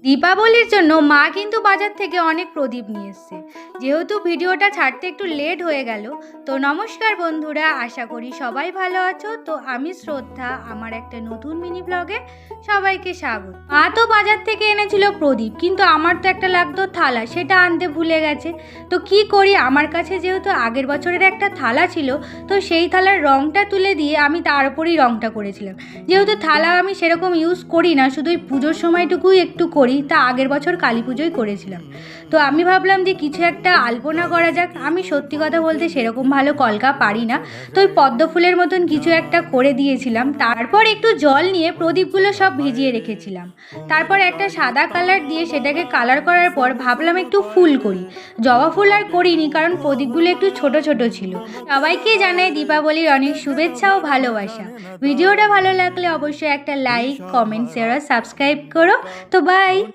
দীপাবলির জন্য মা কিন্তু বাজার থেকে অনেক প্রদীপ নিয়ে এসছে। যেহেতু ভিডিওটা ছাড়তে একটু লেট হয়ে গেল, তো নমস্কার বন্ধুরা, আশা করি সবাই ভালো আছো। তো আমি শ্রদ্ধা, আমার একটা নতুন মিনি ব্লগে সবাইকে স্বাগত। মা তো বাজার থেকে এনেছিল প্রদীপ, কিন্তু আমার তো একটা লাগতো থালা, সেটা আনতে ভুলে গেছে। তো কি করি, আমার কাছে যেহেতু আগের বছরের একটা থালা ছিল, তো সেই থালার রঙটা তুলে দিয়ে আমি তার উপরেই রঙটা করেছিলাম। যেহেতু থালা আমি সেরকম ইউজ করি না, শুধু পুজোর সময়টুকুই একটু করি, তা আগের বছর কালী পুজোয় করেছিলাম। তো আমি ভাবলাম যে কিছু একটা আলপনা করা যাক। আমি সত্যি কথা বলতে সেরকম ভালো কলকা পারি না, তো ওই পদ্ম ফুলের মতন কিছু একটা করে দিয়েছিলাম। তারপর একটু জল নিয়ে প্রদীপগুলো সব ভিজিয়ে রেখেছিলাম। তারপর একটা সাদা কালার দিয়ে সেটাকে কালার করার পর ভাবলাম একটু ফুল করি। জবা ফুল আর করিনি, কারণ প্রদীপগুলো একটু ছোট ছোট ছিল। সবাইকে জানাই দীপাবলির অনেক শুভেচ্ছা ও ভালোবাসা। ভিডিওটা ভালো লাগলে অবশ্যই একটা লাইক, কমেন্ট, শেয়ার আর সাবস্ক্রাইব করো। তো বাই।